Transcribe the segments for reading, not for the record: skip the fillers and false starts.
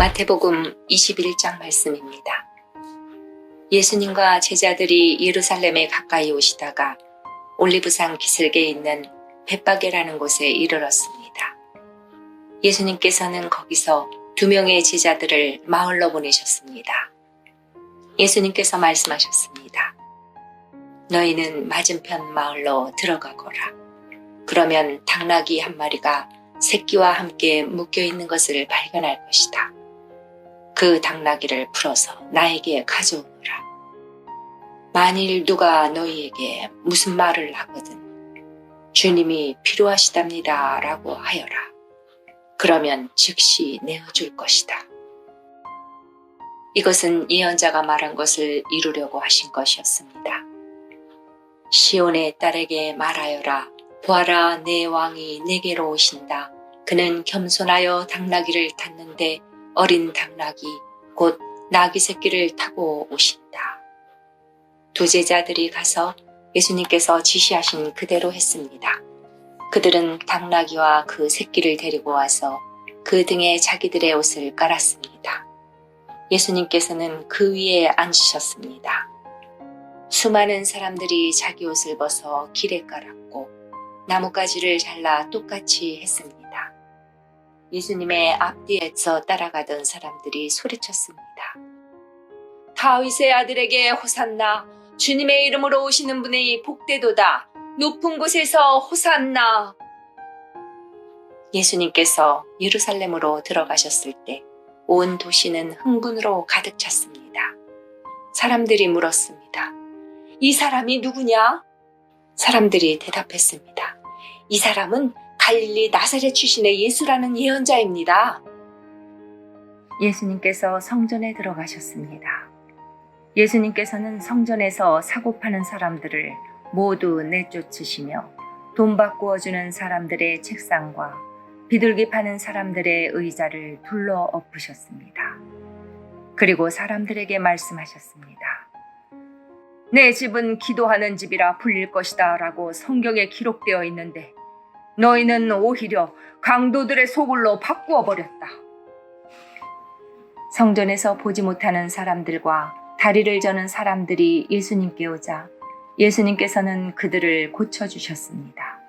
마태복음 21장 말씀입니다. 예수님과 제자들이 예루살렘에 가까이 오시다가 올리브산 기슭에 있는 벳바게라는 곳에 이르렀습니다. 예수님께서는 거기서 2명의 제자들을 마을로 보내셨습니다. 예수님께서 말씀하셨습니다. 너희는 맞은편 마을로 들어가거라. 그러면 당나귀 한 마리가 새끼와 함께 묶여 있는 것을 발견할 것이다. 그 당나귀를 풀어서 나에게 가져오너라. 만일 누가 너희에게 무슨 말을 하거든 주님이 필요하시답니다 라고 하여라. 그러면 즉시 내어줄 것이다. 이것은 예언자가 말한 것을 이루려고 하신 것이었습니다. 시온의 딸에게 말하여라. 보아라, 내 왕이 내게로 오신다. 그는 겸손하여 당나귀를 탔는데 어린 당나귀 곧 나귀 새끼를 타고 오신다. 2 제자들이 가서 예수님께서 지시하신 그대로 했습니다. 그들은 당나귀와 그 새끼를 데리고 와서 그 등에 자기들의 옷을 깔았습니다. 예수님께서는 그 위에 앉으셨습니다. 수많은 사람들이 자기 옷을 벗어 길에 깔았고 나뭇가지를 잘라 똑같이 했습니다. 예수님의 앞뒤에서 따라가던 사람들이 소리쳤습니다. 다윗의 아들에게 호산나, 주님의 이름으로 오시는 분이 복되도다. 높은 곳에서 호산나. 예수님께서 예루살렘으로 들어가셨을 때 온 도시는 흥분으로 가득 찼습니다. 사람들이 물었습니다. 이 사람이 누구냐? 사람들이 대답했습니다. 이 사람은 갈릴리 나사렛 출신의 예수라는 예언자입니다. 예수님께서 성전에 들어가셨습니다. 예수님께서는 성전에서 사고 파는 사람들을 모두 내쫓으시며 돈 바꾸어주는 사람들의 책상과 비둘기 파는 사람들의 의자를 둘러 엎으셨습니다. 그리고 사람들에게 말씀하셨습니다. 내 집은 기도하는 집이라 불릴 것이다 라고 성경에 기록되어 있는데 너희는 오히려 강도들의 소굴로 바꾸어 버렸다. 성전에서 보지 못하는 사람들과 다리를 저는 사람들이 예수님께 오자 예수님께서는 그들을 고쳐주셨습니다.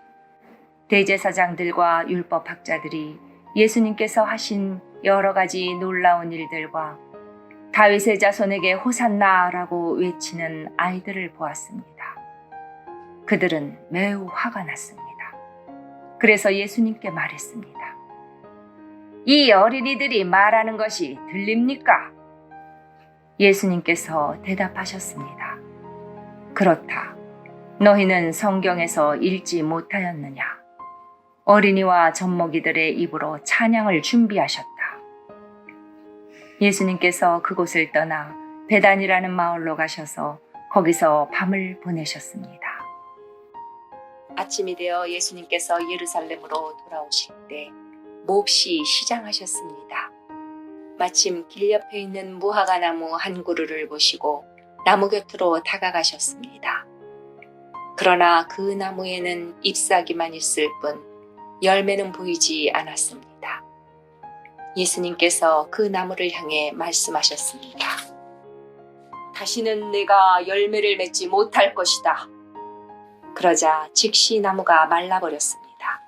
대제사장들과 율법학자들이 예수님께서 하신 여러 가지 놀라운 일들과 다윗의 자손에게 호산나라고 외치는 아이들을 보았습니다. 그들은 매우 화가 났습니다. 그래서 예수님께 말했습니다. 이 어린이들이 말하는 것이 들립니까? 예수님께서 대답하셨습니다. 그렇다. 너희는 성경에서 읽지 못하였느냐? 어린이와 젖먹이들의 입으로 찬양을 준비하셨다. 예수님께서 그곳을 떠나 베단이라는 마을로 가셔서 거기서 밤을 보내셨습니다. 아침이 되어 예수님께서 예루살렘으로 돌아오실 때 몹시 시장하셨습니다. 마침 길 옆에 있는 무화과 나무 한 그루를 보시고 나무 곁으로 다가가셨습니다. 그러나 그 나무에는 잎사귀만 있을 뿐 열매는 보이지 않았습니다. 예수님께서 그 나무를 향해 말씀하셨습니다. 다시는 내가 열매를 맺지 못할 것이다. 그러자 즉시 나무가 말라버렸습니다.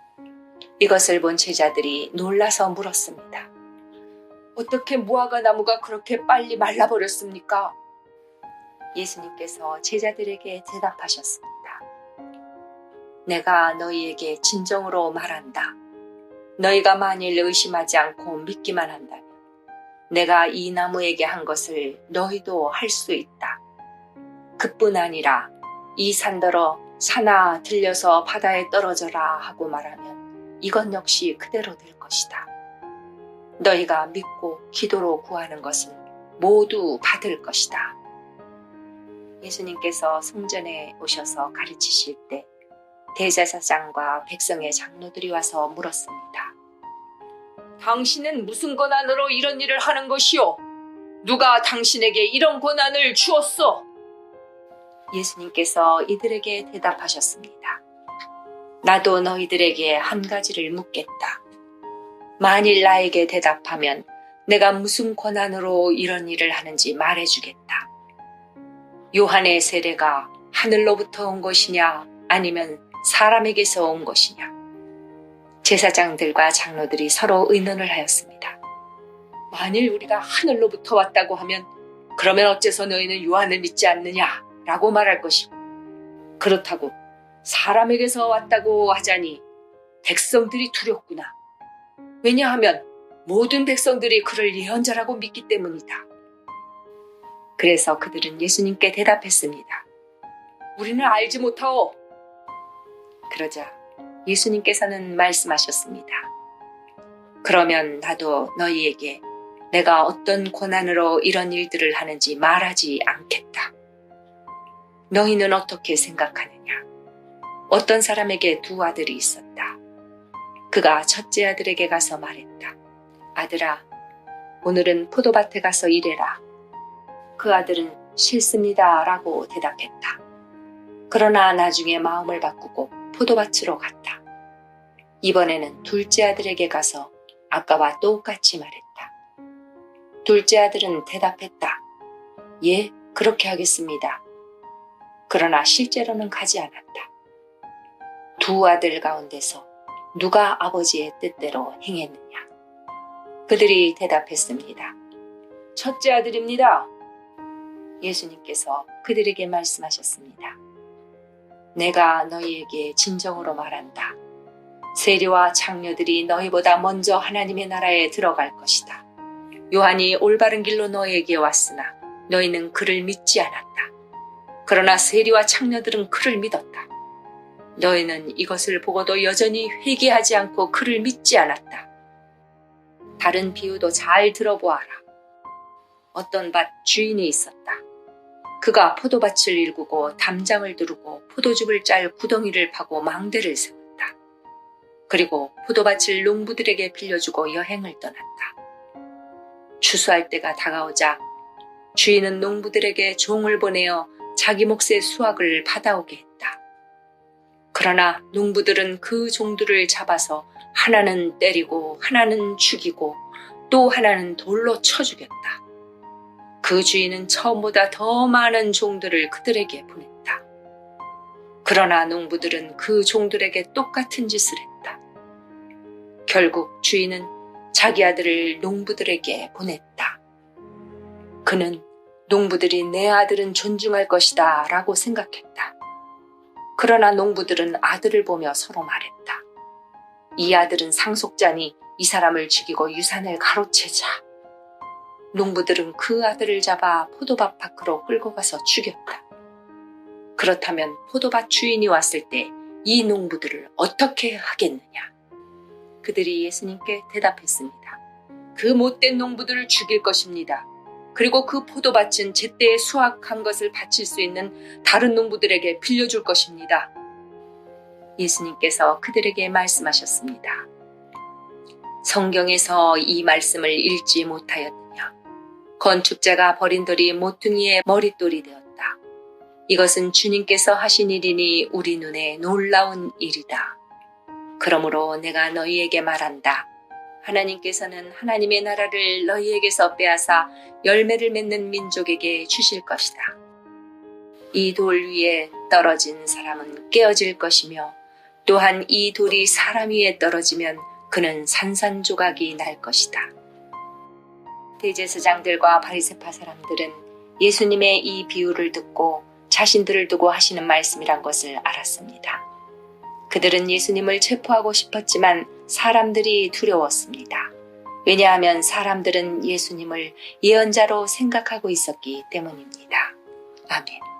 이것을 본 제자들이 놀라서 물었습니다. 어떻게 무화과 나무가 그렇게 빨리 말라버렸습니까? 예수님께서 제자들에게 대답하셨습니다. 내가 너희에게 진정으로 말한다. 너희가 만일 의심하지 않고 믿기만 한다면 내가 이 나무에게 한 것을 너희도 할 수 있다. 그뿐 아니라 이 산더러 산아 들려서 바다에 떨어져라 하고 말하면 이것 역시 그대로 될 것이다. 너희가 믿고 기도로 구하는 것을 모두 받을 것이다. 예수님께서 성전에 오셔서 가르치실 때 대제사장과 백성의 장로들이 와서 물었습니다. 당신은 무슨 권한으로 이런 일을 하는 것이오? 누가 당신에게 이런 권한을 주었소? 예수님께서 이들에게 대답하셨습니다. 나도 너희들에게 한 가지를 묻겠다. 만일 나에게 대답하면 내가 무슨 권한으로 이런 일을 하는지 말해주겠다. 요한의 세례가 하늘로부터 온 것이냐 아니면 사람에게서 온 것이냐. 제사장들과 장로들이 서로 의논을 하였습니다. 만일 우리가 하늘로부터 왔다고 하면 그러면 어째서 너희는 요한을 믿지 않느냐 라고 말할 것이고, 그렇다고 사람에게서 왔다고 하자니 백성들이 두렵구나. 왜냐하면 모든 백성들이 그를 예언자라고 믿기 때문이다. 그래서 그들은 예수님께 대답했습니다. 우리는 알지 못하오. 그러자 예수님께서는 말씀하셨습니다. 그러면 나도 너희에게 내가 어떤 권한으로 이런 일들을 하는지 말하지 않겠다. 너희는 어떻게 생각하느냐? 어떤 사람에게 두 아들이 있었다. 그가 첫째 아들에게 가서 말했다. 아들아, 오늘은 포도밭에 가서 일해라. 그 아들은 싫습니다 라고 대답했다. 그러나 나중에 마음을 바꾸고 포도밭으로 갔다. 이번에는 둘째 아들에게 가서 아까와 똑같이 말했다. 둘째 아들은 대답했다. 예, 그렇게 하겠습니다. 그러나 실제로는 가지 않았다. 두 아들 가운데서 누가 아버지의 뜻대로 행했느냐? 그들이 대답했습니다. 첫째 아들입니다. 예수님께서 그들에게 말씀하셨습니다. 내가 너희에게 진정으로 말한다. 세리와 장녀들이 너희보다 먼저 하나님의 나라에 들어갈 것이다. 요한이 올바른 길로 너희에게 왔으나 너희는 그를 믿지 않았다. 그러나 세리와 장녀들은 그를 믿었다. 너희는 이것을 보고도 여전히 회개하지 않고 그를 믿지 않았다. 다른 비유도 잘 들어보아라. 어떤 밭 주인이 있었다. 그가 포도밭을 일구고 담장을 두르고 포도즙을 짤 구덩이를 파고 망대를 세웠다. 그리고 포도밭을 농부들에게 빌려주고 여행을 떠났다. 추수할 때가 다가오자 주인은 농부들에게 종을 보내어 자기 몫의 수확을 받아오게 했다. 그러나 농부들은 그 종들을 잡아서 하나는 때리고 하나는 죽이고 또 하나는 돌로 쳐 죽였다. 그 주인은 처음보다 더 많은 종들을 그들에게 보냈다. 그러나 농부들은 그 종들에게 똑같은 짓을 했다. 결국 주인은 자기 아들을 농부들에게 보냈다. 그는 농부들이 내 아들은 존중할 것이다 라고 생각했다. 그러나 농부들은 아들을 보며 서로 말했다. 이 아들은 상속자니 이 사람을 죽이고 유산을 가로채자. 농부들은 그 아들을 잡아 포도밭 밖으로 끌고 가서 죽였다. 그렇다면 포도밭 주인이 왔을 때 이 농부들을 어떻게 하겠느냐? 그들이 예수님께 대답했습니다. 그 못된 농부들을 죽일 것입니다. 그리고 그 포도밭은 제때에 수확한 것을 바칠 수 있는 다른 농부들에게 빌려줄 것입니다. 예수님께서 그들에게 말씀하셨습니다. 성경에서 이 말씀을 읽지 못하였느냐? 건축자가 버린 돌이 모퉁이의 머릿돌이 되었다. 이것은 주님께서 하신 일이니 우리 눈에 놀라운 일이다. 그러므로 내가 너희에게 말한다. 하나님께서는 하나님의 나라를 너희에게서 빼앗아 열매를 맺는 민족에게 주실 것이다. 이 돌 위에 떨어진 사람은 깨어질 것이며 또한 이 돌이 사람 위에 떨어지면 그는 산산조각이 날 것이다. 대제사장들과 바리새파 사람들은 예수님의 이 비유를 듣고 자신들을 두고 하시는 말씀이란 것을 알았습니다. 그들은 예수님을 체포하고 싶었지만 사람들이 두려웠습니다. 왜냐하면 사람들은 예수님을 예언자로 생각하고 있었기 때문입니다. 아멘.